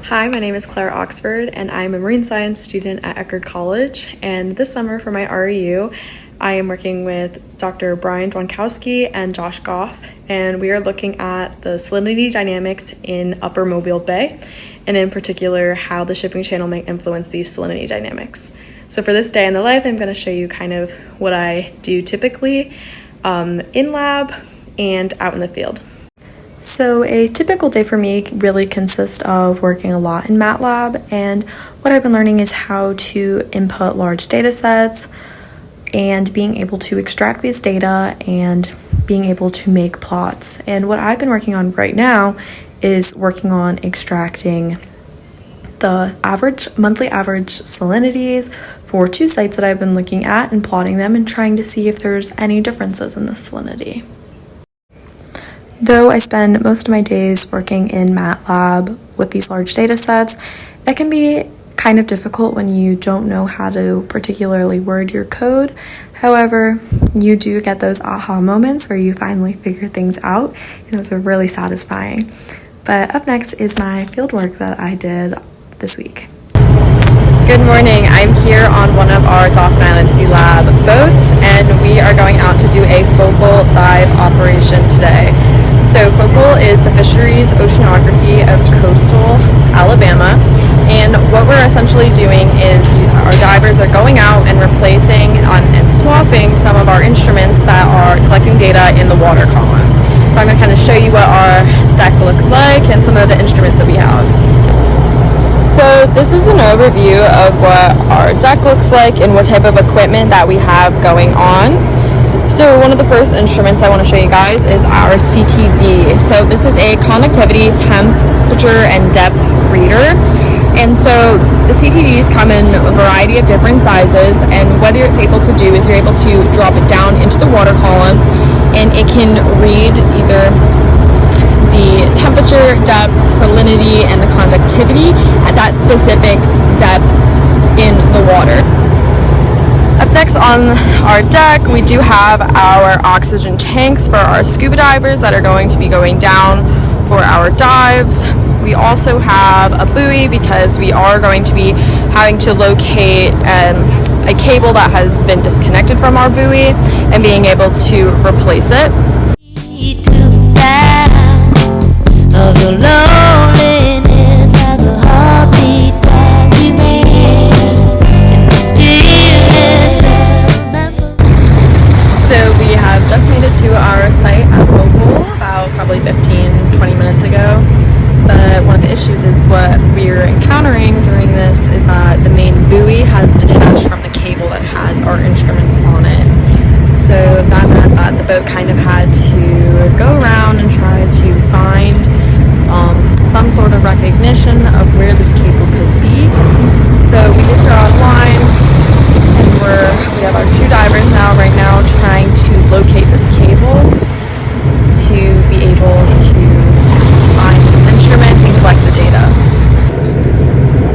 Hi, my name is Clara Oxford and I'm a marine science student at Eckerd College, and this summer for my REU I am working with Dr. Dzwonkowski and Josh Goff, and we are looking at the salinity dynamics in Upper Mobile Bay, and in particular how the shipping channel may influence these salinity dynamics. So for this day in the life, I'm going to show you kind of what I do typically in lab and out in the field. So a typical day for me really consists of working a lot in MATLAB, and what I've been learning is how to input large data sets and being able to extract these data and being able to make plots. And what I've been working on right now is working on extracting the monthly average salinities for two sites that I've been looking at and plotting them and trying to see if there's any differences in the salinity. Though I spend most of my days working in MATLAB with these large data sets, it can be kind of difficult when you don't know how to particularly word your code. However, you do get those aha moments where you finally figure things out, and those are really satisfying. But up next is my field work that I did this week. Good morning. I'm here on one of our Dauphin Island Sea Lab boats, and we are going out to do a focal dive operation today. So focal is the fisheries oceanography of coastal Alabama, and what we're essentially doing is our divers are going out and replacing and swapping some of our instruments that are collecting data in the water column. So I'm going to kind of show you what our deck looks like and some of the instruments that we have. So this is an overview of what our deck looks like and what type of equipment that we have going on. So one of the first instruments I want to show you guys is our CTD. So this is a conductivity, temperature, and depth reader. And so the CTDs come in a variety of different sizes, and what it's able to do is you're able to drop it down into the water column, and it can read either the temperature, depth, salinity, and the conductivity at that specific depth in the water. Up next on our deck, we do have our oxygen tanks for our scuba divers that are going to be going down for our dives. We also have a buoy because we are going to be having to locate a cable that has been disconnected from our buoy and being able to replace it. So we have just made it to our site at Focal about probably 15-20 minutes ago. But one of the issues is what we're encountering during this is that the main buoy has detached from the cable that has our instruments on it. So that meant that the boat kind of had to go around and try to find some sort of recognition of where this cable could be. So we did go online, and we have our two divers right now trying to locate this cable to be able to find these instruments and collect the data.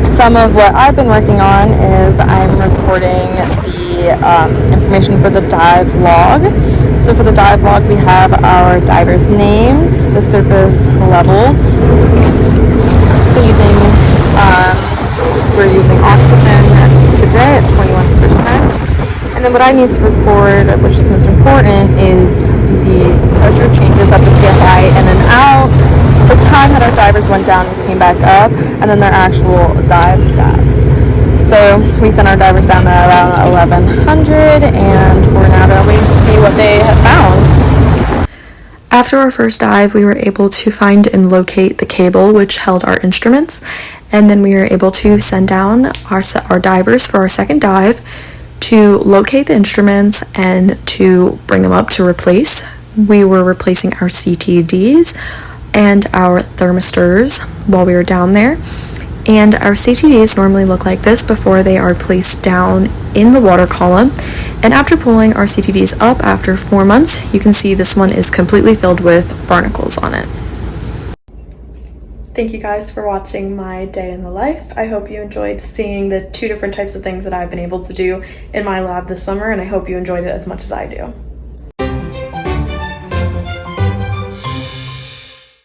Some of what I've been working on is I'm recording the information for the dive log. So for the dive log, we have our divers' names, the surface level. We're using oxygen today at 21%. And then what I need to record, which is most important, is these pressure changes of the PSI in and out, the time that our divers went down and came back up, and then their actual dive stats. So we sent our divers down at around 1100, and we're now going to wait to see what they have found. After our first dive, we were able to find and locate the cable which held our instruments, and then we were able to send down our divers for our second dive to locate the instruments and to bring them up to replace. We were replacing our CTDs and our thermistors while we were down there. And our CTDs normally look like this before they are placed down in the water column. And after pulling our CTDs up after 4 months, you can see this one is completely filled with barnacles on it. Thank you guys for watching my day in the life. I hope you enjoyed seeing the two different types of things that I've been able to do in my lab this summer, and I hope you enjoyed it as much as I do.